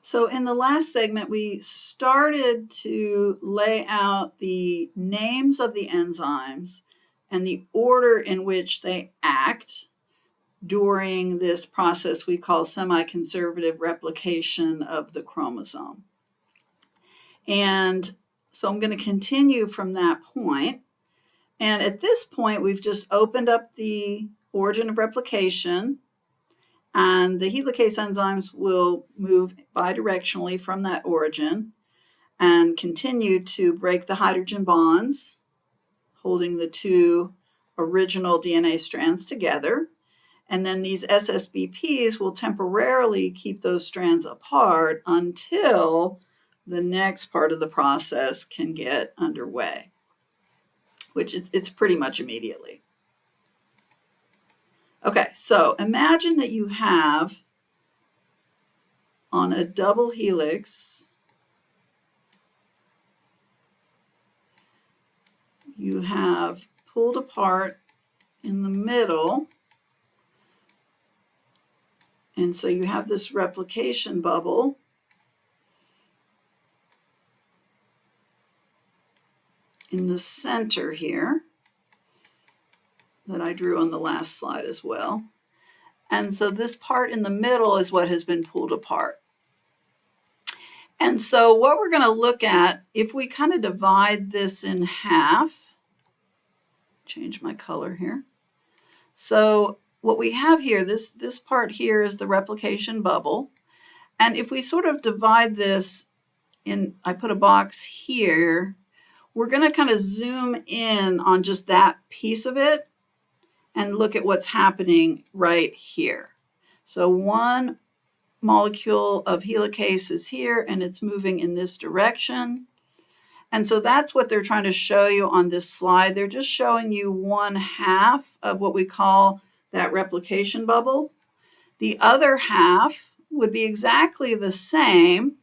So in the last segment, we started to lay out the names of the enzymes and the order in which they act during this process we call semi-conservative replication of the chromosome. And so I'm going to continue from that point. And at this point, we've just opened up the origin of replication, and the helicase enzymes will move bidirectionally from that origin and continue to break the hydrogen bonds, holding the two original DNA strands together. And then these SSBPs will temporarily keep those strands apart until the next part of the process can get underway, which it's pretty much immediately. Okay, so imagine that you have on a double helix, you have pulled apart in the middle, and so you have this replication bubble. In the center here that I drew on the last slide as well. And so this part in the middle is what has been pulled apart. And so what we're going to look at, if we kind of divide this in half, change my color here. So what we have here, this part here is the replication bubble. And if we sort of divide this in, I put a box here, we're going to kind of zoom in on just that piece of it and look at what's happening right here. So one molecule of helicase is here and it's moving in this direction. And so that's what they're trying to show you on this slide. They're just showing you 1/2 of what we call that replication bubble. The other half would be exactly the same.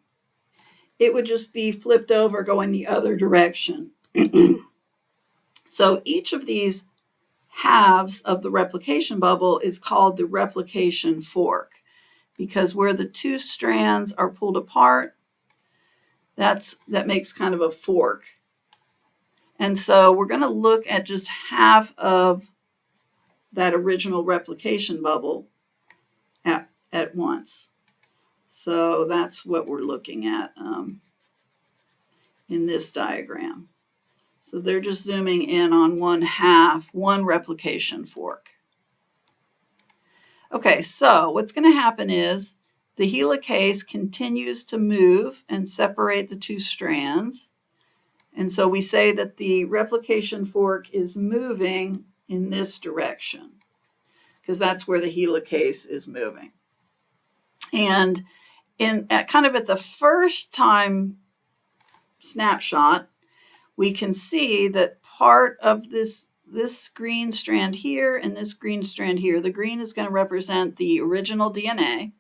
It would just be flipped over going the other direction. So each of these halves of the replication bubble is called the replication fork, because where the two strands are pulled apart, that makes kind of a fork. And so we're going to look at just half of that original replication bubble at once. So that's what we're looking at in this diagram. So they're just zooming in on 1/2, one replication fork. Okay, so what's going to happen is the helicase continues to move and separate the two strands. And so we say that the replication fork is moving in this direction because that's where the helicase is moving. And at the first time snapshot, we can see that part of this green strand here and this green strand here, the green is going to represent the original DNA,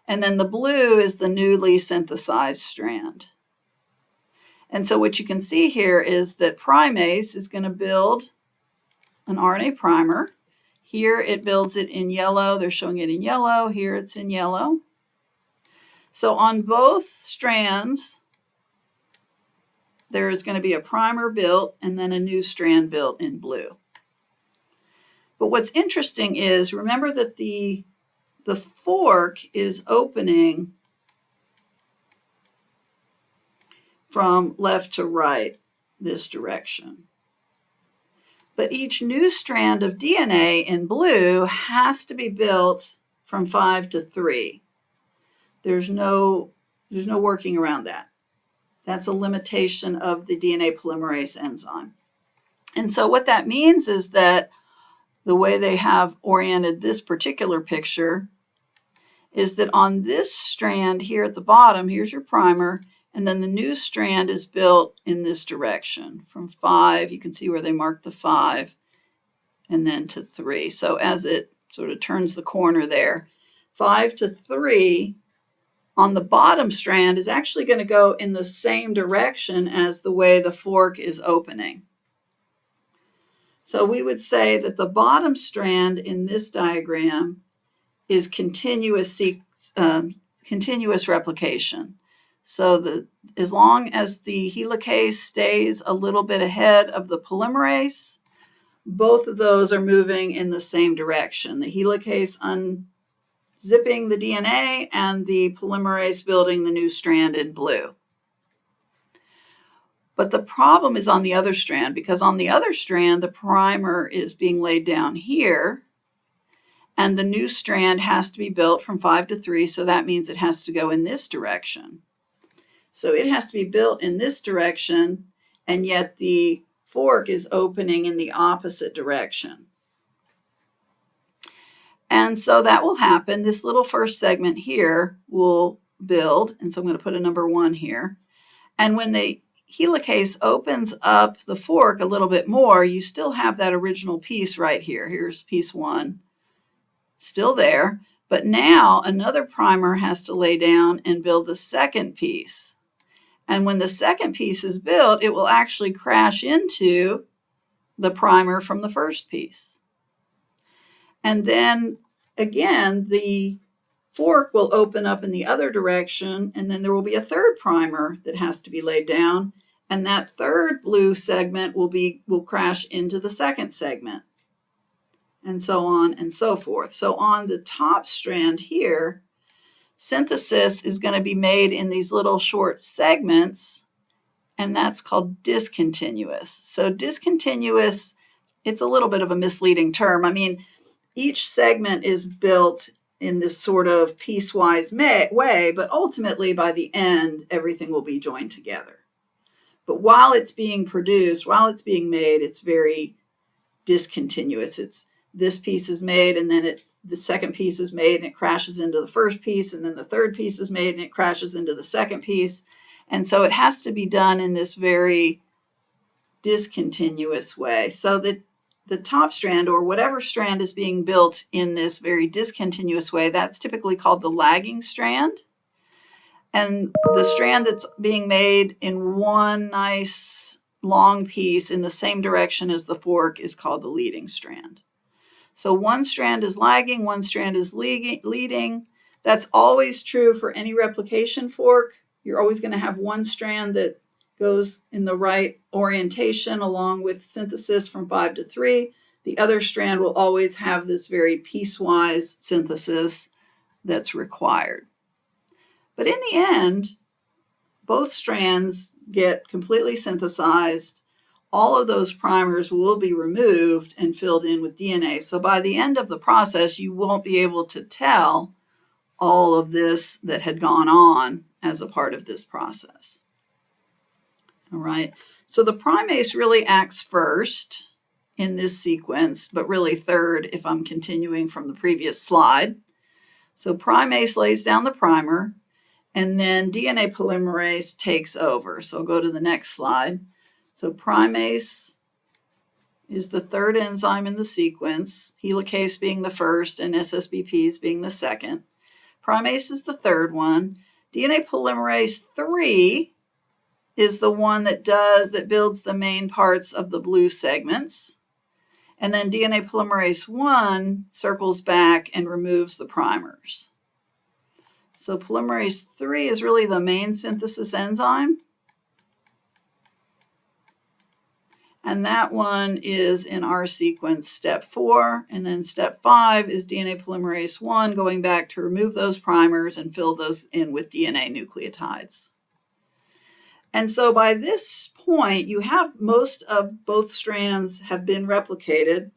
and then the blue is the newly synthesized strand. And so what you can see here is that primase is going to build an RNA primer. Here it builds it in yellow. They're showing it in yellow. Here it's in yellow. So on both strands, there is going to be a primer built and then a new strand built in blue. But what's interesting is, remember that the fork is opening from left to right, this direction. But each new strand of DNA in blue has to be built from 5 to 3. There's no working around that. That's a limitation of the DNA polymerase enzyme. And so what that means is that the way they have oriented this particular picture is that on this strand here at the bottom, here's your primer, and then the new strand is built in this direction from 5, you can see where they marked the 5, and then to 3. So as it sort of turns the corner there, 5 to 3 on the bottom strand is actually going to go in the same direction as the way the fork is opening. So we would say that the bottom strand in this diagram is continuous continuous replication. So as long as the helicase stays a little bit ahead of the polymerase, both of those are moving in the same direction. The helicase unzipping the DNA and the polymerase building the new strand in blue. But the problem is on the other strand, because on the other strand, the primer is being laid down here, and the new strand has to be built from 5 to 3, so that means it has to go in this direction. So it has to be built in this direction, and yet the fork is opening in the opposite direction. And so that will happen. This little first segment here will build, and so I'm going to put a number 1 here. And when the helicase opens up the fork a little bit more, you still have that original piece right here. Here's piece 1, still there. But now another primer has to lay down and build the second piece. And when the second piece is built, it will actually crash into the primer from the first piece. And then again, the fork will open up in the other direction, and then there will be a third primer that has to be laid down, and that third blue segment will crash into the second segment, and so on and so forth. So on the top strand here, synthesis is going to be made in these little short segments, and that's called discontinuous. So discontinuous, it's a little bit of a misleading term. I mean, each segment is built in this sort of piecewise way, but ultimately by the end, everything will be joined together. But while it's being produced, while it's being made, it's very discontinuous. It's this piece is made, and then the second piece is made, and it crashes into the first piece, and then the third piece is made, and it crashes into the second piece. And so it has to be done in this very discontinuous way. So that the top strand, or whatever strand is being built in this very discontinuous way, that's typically called the lagging strand. And the strand that's being made in one nice long piece in the same direction as the fork is called the leading strand. So one strand is lagging, one strand is leading. That's always true for any replication fork. You're always going to have one strand that goes in the right orientation along with synthesis from 5 to 3. The other strand will always have this very piecewise synthesis that's required. But in the end, both strands get completely synthesized. All of those primers will be removed and filled in with DNA. So by the end of the process, you won't be able to tell all of this that had gone on as a part of this process. All right, so the primase really acts first in this sequence, but really third if I'm continuing from the previous slide. So primase lays down the primer, and then DNA polymerase takes over. So I'll go to the next slide. So primase is the third enzyme in the sequence, helicase being the first and SSBPs being the second. Primase is the third one. DNA polymerase 3 is the one that builds the main parts of the blue segments. And then DNA polymerase 1 circles back and removes the primers. So polymerase 3 is really the main synthesis enzyme. And that one is in our sequence step 4. And then step 5 is DNA polymerase 1 going back to remove those primers and fill those in with DNA nucleotides. And so by this point, you have most of both strands have been replicated,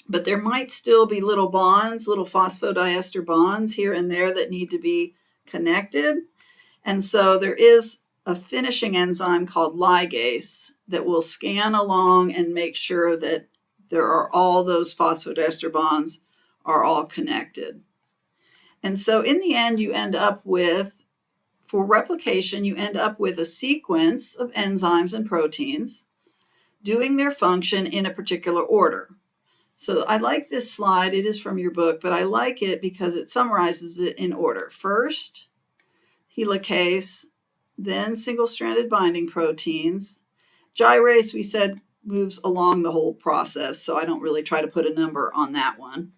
but there might still be little bonds, little phosphodiester bonds here and there that need to be connected. And so there is a finishing enzyme called ligase that will scan along and make sure that there are all those phosphodiester bonds are all connected. And so in the end, you end up with, for replication, you end up with a sequence of enzymes and proteins doing their function in a particular order. So I like this slide. It is from your book, but I like it because it summarizes it in order. First, helicase, then single-stranded binding proteins. Gyrase, we said, moves along the whole process, so I don't really try to put a number on that one.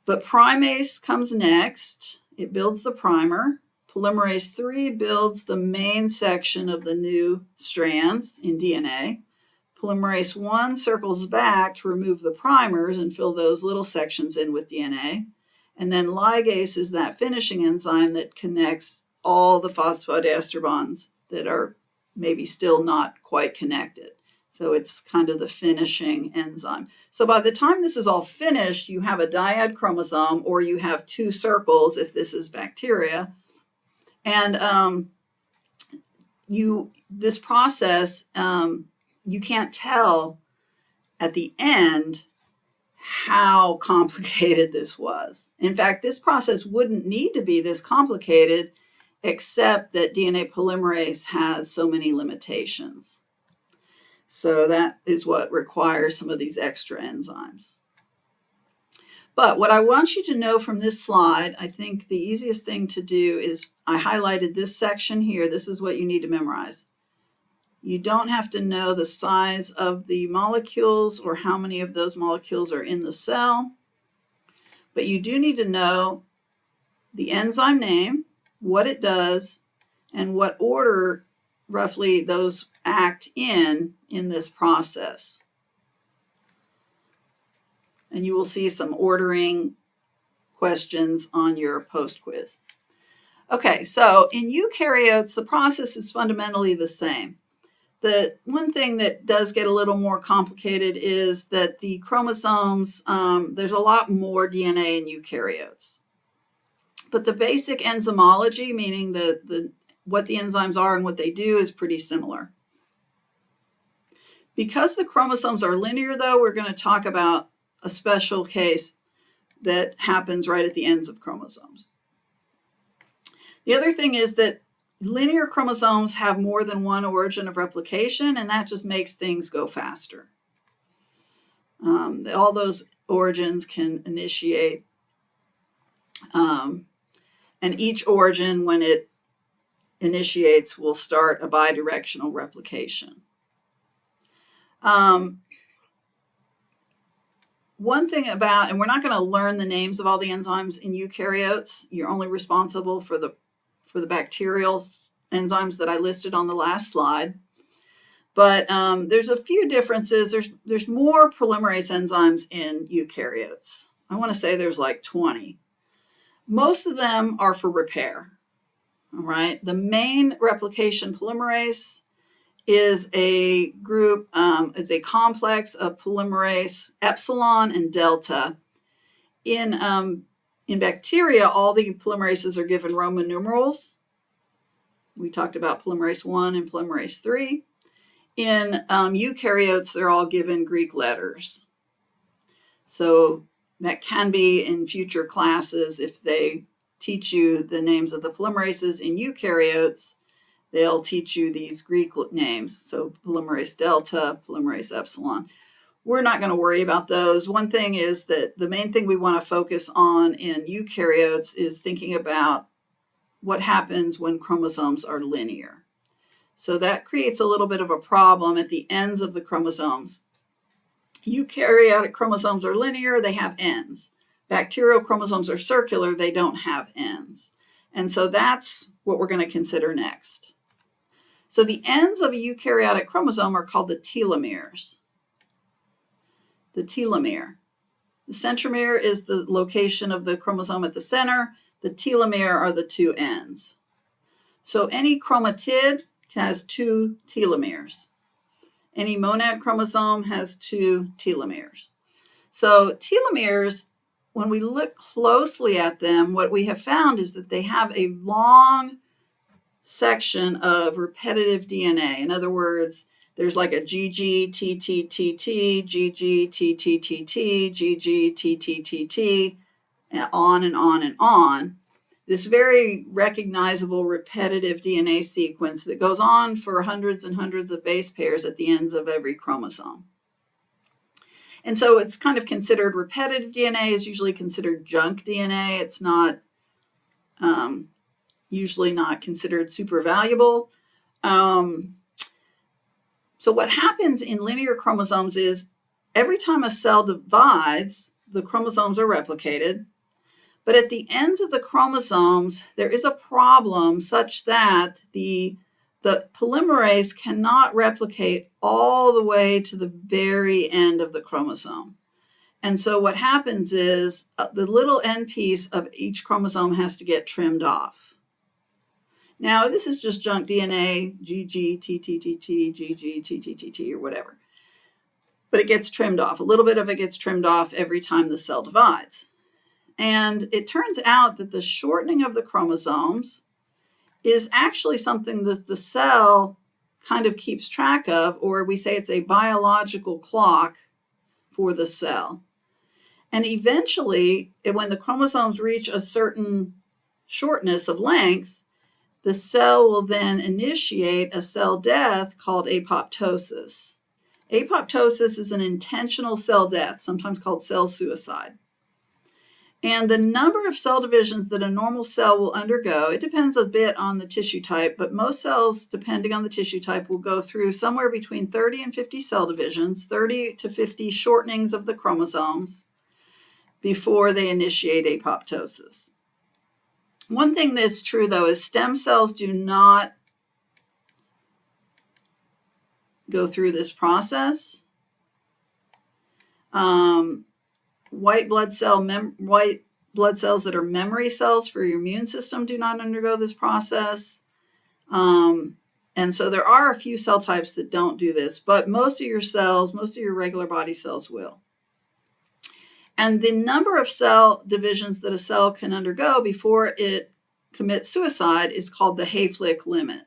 But primase comes next, it builds the primer. Polymerase 3 builds the main section of the new strands in DNA. Polymerase 1 circles back to remove the primers and fill those little sections in with DNA. And then ligase is that finishing enzyme that connects all the phosphodiester bonds that are maybe still not quite connected. So it's kind of the finishing enzyme. So by the time this is all finished, you have a dyad chromosome, or you have two circles if this is bacteria. And this process, you can't tell at the end how complicated this was. In fact, this process wouldn't need to be this complicated, except that DNA polymerase has so many limitations. So that is what requires some of these extra enzymes. But what I want you to know from this slide, I think the easiest thing to do is I highlighted this section here. This is what you need to memorize. You don't have to know the size of the molecules or how many of those molecules are in the cell, but you do need to know the enzyme name, what it does, and what order roughly those act in this process. And you will see some ordering questions on your post quiz. Okay, so in eukaryotes, the process is fundamentally the same. The one thing that does get a little more complicated is that the chromosomes, there's a lot more DNA in eukaryotes. But the basic enzymology, meaning what the enzymes are and what they do, is pretty similar. Because the chromosomes are linear, though, we're going to talk about a special case that happens right at the ends of chromosomes. The other thing is that linear chromosomes have more than one origin of replication, and that just makes things go faster. All those origins can initiate, and each origin, when it initiates, will start a bidirectional replication. One thing about, and we're not going to learn the names of all the enzymes in eukaryotes. You're only responsible for the bacterial enzymes that I listed on the last slide. But there's a few differences. There's more polymerase enzymes in eukaryotes. I want to say there's like 20. Most of them are for repair. All right. The main replication polymerase is a group, is a complex of polymerase epsilon and delta. In bacteria, all the polymerases are given Roman numerals. We talked about polymerase 1 and polymerase 3. In eukaryotes, they're all given Greek letters. So that can be in future classes if they teach you the names of the polymerases in eukaryotes. They'll teach you these Greek names, so polymerase delta, polymerase epsilon. We're not going to worry about those. One thing is that the main thing we want to focus on in eukaryotes is thinking about what happens when chromosomes are linear. So that creates a little bit of a problem at the ends of the chromosomes. Eukaryotic chromosomes are linear, they have ends. Bacterial chromosomes are circular, they don't have ends. And so that's what we're going to consider next. So the ends of a eukaryotic chromosome are called the telomeres. The telomere. The centromere is the location of the chromosome at the center. The telomere are the two ends. So any chromatid has two telomeres. Any monad chromosome has two telomeres. So telomeres, when we look closely at them, what we have found is that they have a long section of repetitive DNA. In other words, there's like a GG, TT, TT, GG, TT, TT, GG, TT, TT, and on and on and on. This very recognizable repetitive DNA sequence that goes on for hundreds and hundreds of base pairs at the ends of every chromosome. And so it's kind of considered repetitive DNA is usually considered junk DNA. It's not usually not considered super valuable. So what happens in linear chromosomes is every time a cell divides, the chromosomes are replicated. But at the ends of the chromosomes, there is a problem such that the polymerase cannot replicate all the way to the very end of the chromosome. And so what happens is the little end piece of each chromosome has to get trimmed off. Now, this is just junk DNA, GG, TTTT, GG, TTTT, or whatever. But it gets trimmed off. A little bit of it gets trimmed off every time the cell divides. And it turns out that the shortening of the chromosomes is actually something that the cell kind of keeps track of, or we say it's a biological clock for the cell. And eventually, when the chromosomes reach a certain shortness of length, the cell will then initiate a cell death called apoptosis. Apoptosis is an intentional cell death, sometimes called cell suicide. And the number of cell divisions that a normal cell will undergo, it depends a bit on the tissue type, but most cells, depending on the tissue type, will go through somewhere between 30 and 50 cell divisions, 30 to 50 shortenings of the chromosomes before they initiate apoptosis. One thing that's true, though, is stem cells do not go through this process. White blood cells that are memory cells for your immune system do not undergo this process. And so there are a few cell types that don't do this, but most of your cells, most of your regular body cells will. And the number of cell divisions that a cell can undergo before it commits suicide is called the Hayflick limit.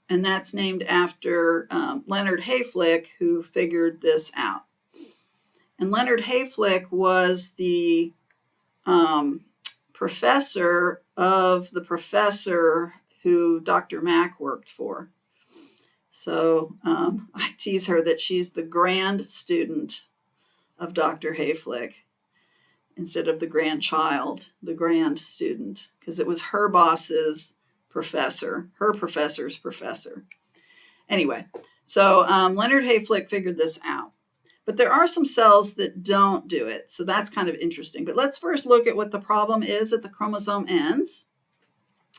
And that's named after Leonard Hayflick, who figured this out. And Leonard Hayflick was the professor of the professor who Dr. Mack worked for. So I tease her that she's the grand student of Dr. Hayflick instead of the grandchild, the grand student, because it was her boss's professor, her professor's professor. Anyway, so Leonard Hayflick figured this out. But there are some cells that don't do it, so that's kind of interesting. But let's first look at what the problem is at the chromosome ends.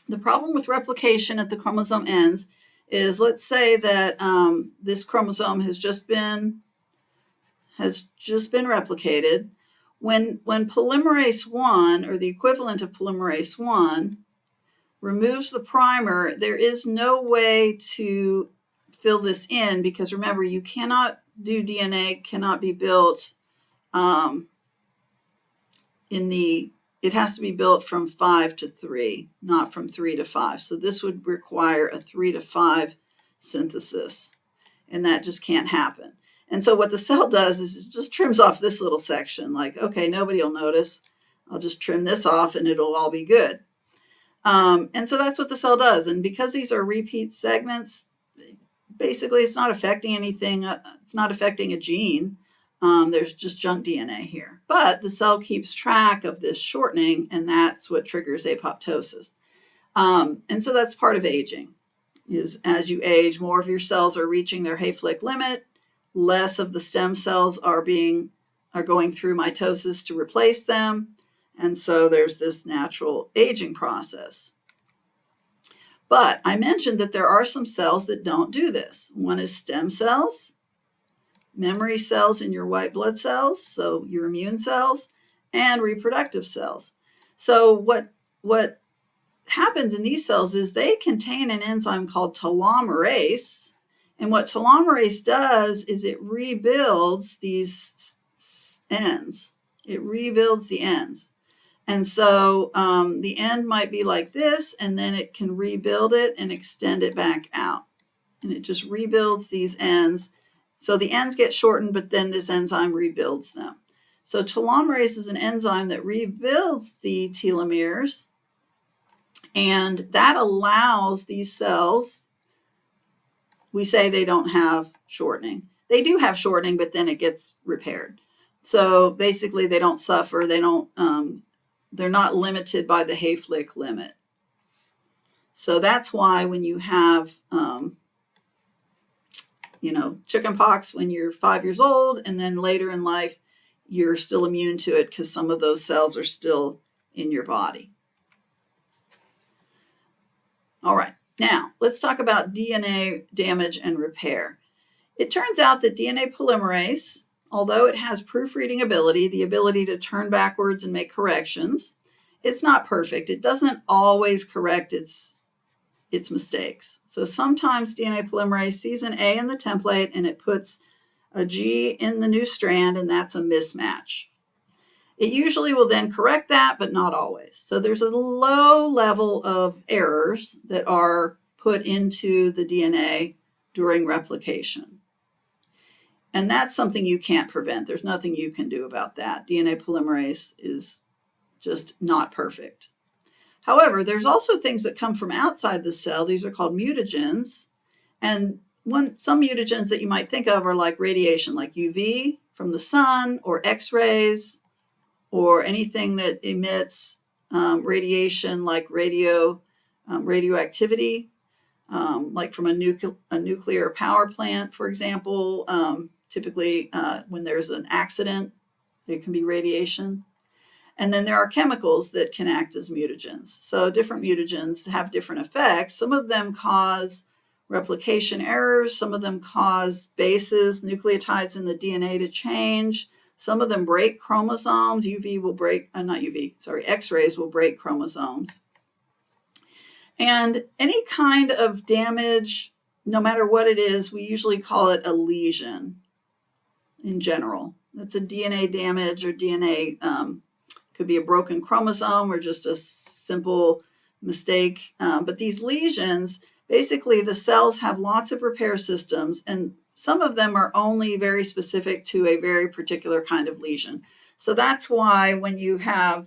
The problem with replication at the chromosome ends is, let's say that this chromosome has just been replicated. When polymerase 1, or the equivalent of polymerase 1, removes the primer, there is no way to fill this in, because remember, you cannot do DNA, cannot be built it has to be built from 5 to 3, not from 3 to 5. So this would require a 3 to 5 synthesis, and that just can't happen. And so what the cell does is it just trims off this little section, like, okay, nobody will notice. I'll just trim this off and it'll all be good. And so that's what the cell does. And because these are repeat segments, basically it's not affecting anything. It's not affecting a gene. There's just junk DNA here. But the cell keeps track of this shortening, and that's what triggers apoptosis. And so that's part of aging, is as you age, more of your cells are reaching their Hayflick limit, less of the stem cells are going through mitosis to replace them. And so there's this natural aging process. But I mentioned that there are some cells that don't do this. One is stem cells, memory cells in your white blood cells, so your immune cells, and reproductive cells. So what happens in these cells is they contain an enzyme called telomerase. And what telomerase does is it rebuilds these ends. It rebuilds the ends. And so the end might be like this, and then it can rebuild it and extend it back out. And it just rebuilds these ends. So the ends get shortened, but then this enzyme rebuilds them. So telomerase is an enzyme that rebuilds the telomeres, and that allows these cells, we say they don't have shortening. They do have shortening, but then it gets repaired. So basically they don't suffer. They're not limited by the Hayflick limit. So that's why when you have, chickenpox when you're 5 years old, and then later in life, you're still immune to it because some of those cells are still in your body. All right, now let's talk about DNA damage and repair. It turns out that DNA polymerase, although it has proofreading ability, the ability to turn backwards and make corrections, it's not perfect. It doesn't always correct its mistakes. So sometimes DNA polymerase sees an A in the template and it puts a G in the new strand, and that's a mismatch. It usually will then correct that, but not always. So there's a low level of errors that are put into the DNA during replication. And that's something you can't prevent. There's nothing you can do about that. DNA polymerase is just not perfect. However, there's also things that come from outside the cell. These are called mutagens. And some mutagens that you might think of are like radiation, like UV from the sun, or X-rays, or anything that emits radiation like radioactivity, like from a nuclear power plant, for example. Typically, when there's an accident, there can be radiation. And then there are chemicals that can act as mutagens. So different mutagens have different effects. Some of them cause replication errors. Some of them cause bases, nucleotides in the DNA to change. Some of them break chromosomes. X-rays will break chromosomes. And any kind of damage, no matter what it is, we usually call it a lesion in general. That's a DNA damage, or DNA could be a broken chromosome or just a simple mistake. But these lesions, basically the cells have lots of repair systems, and some of them are only very specific to a very particular kind of lesion. So that's why when you have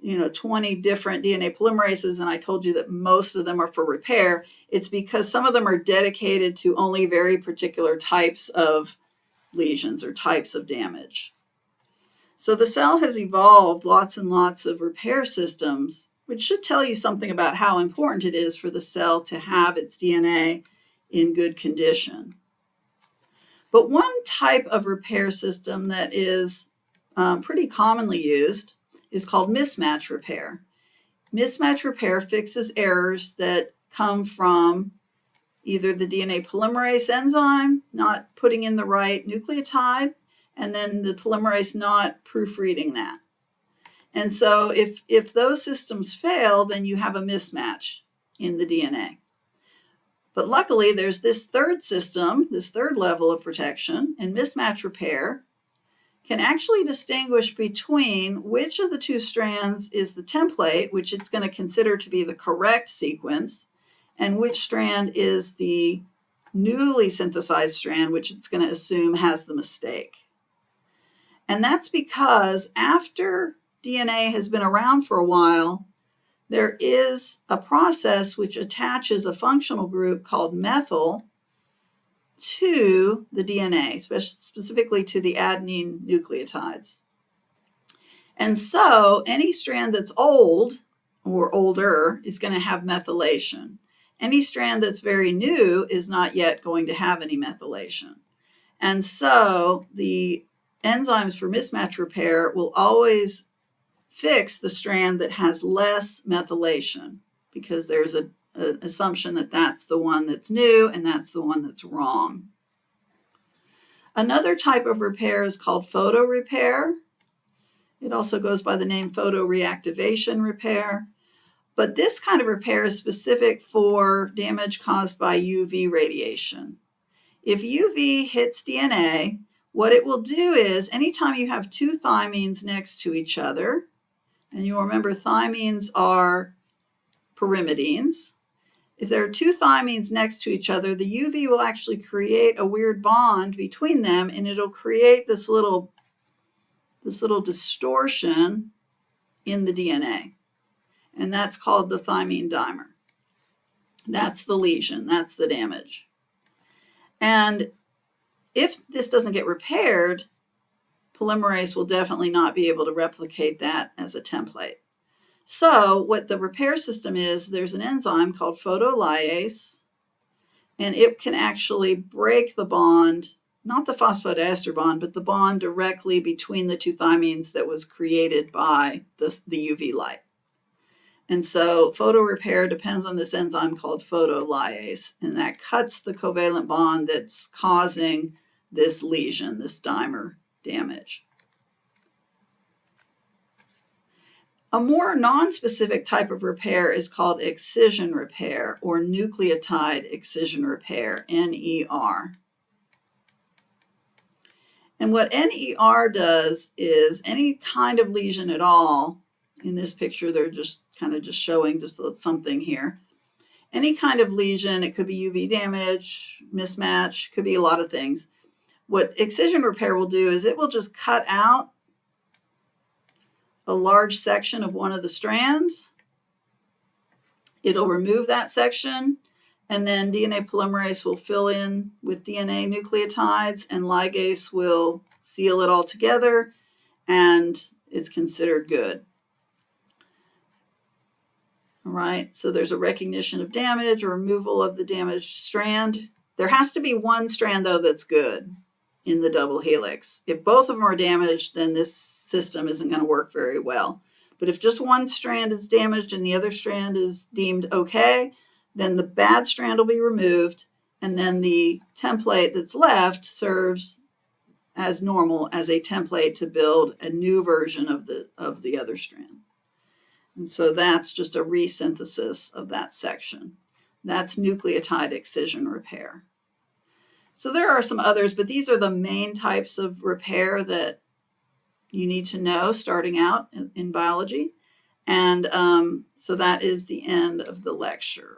20 different DNA polymerases, and I told you that most of them are for repair, it's because some of them are dedicated to only very particular types of lesions or types of damage. So the cell has evolved lots and lots of repair systems, which should tell you something about how important it is for the cell to have its DNA in good condition. But one type of repair system that is pretty commonly used is called mismatch repair. Mismatch repair fixes errors that come from either the DNA polymerase enzyme not putting in the right nucleotide, and then the polymerase not proofreading that. And so if those systems fail, then you have a mismatch in the DNA. But luckily, there's this third system, this third level of protection, and mismatch repair can actually distinguish between which of the two strands is the template, which it's going to consider to be the correct sequence, and which strand is the newly synthesized strand, which it's going to assume has the mistake. And that's because after DNA has been around for a while, there is a process which attaches a functional group called methyl to the DNA, specifically to the adenine nucleotides. And so any strand that's old or older is going to have methylation. Any strand that's very new is not yet going to have any methylation. And so the enzymes for mismatch repair will always fix the strand that has less methylation, because there's an assumption that that's the one that's new and that's the one that's wrong. Another type of repair is called photo repair. It also goes by the name photoreactivation repair. But this kind of repair is specific for damage caused by UV radiation. If UV hits DNA, what it will do is anytime you have two thymines next to each other, and you'll remember thymines are pyrimidines. If there are two thymines next to each other, the UV will actually create a weird bond between them, and it'll create this little distortion in the DNA. And that's called the thymine dimer. That's the lesion, that's the damage. And if this doesn't get repaired, polymerase will definitely not be able to replicate that as a template. So what the repair system is, there's an enzyme called photolyase, and it can actually break the bond, not the phosphodiester bond, but the bond directly between the two thymines that was created by the UV light. And so photo repair depends on this enzyme called photolyase, and that cuts the covalent bond that's causing this lesion, this dimer damage. A more nonspecific type of repair is called excision repair or nucleotide excision repair, NER. And what NER does is any kind of lesion at all, in this picture they're just kind of just showing just something here. Any kind of lesion, it could be UV damage, mismatch, could be a lot of things. What excision repair will do is it will just cut out a large section of one of the strands. It'll remove that section, and then DNA polymerase will fill in with DNA nucleotides, and ligase will seal it all together, and it's considered good. All right, so there's a recognition of damage, a removal of the damaged strand. There has to be one strand, though, that's good in the double helix. If both of them are damaged, then this system isn't going to work very well. But if just one strand is damaged and the other strand is deemed okay, then the bad strand will be removed, and then the template that's left serves as normal as a template to build a new version of the other strand. And so that's just a resynthesis of that section. That's nucleotide excision repair. So there are some others, but these are the main types of repair that you need to know starting out in biology. And so that is the end of the lecture.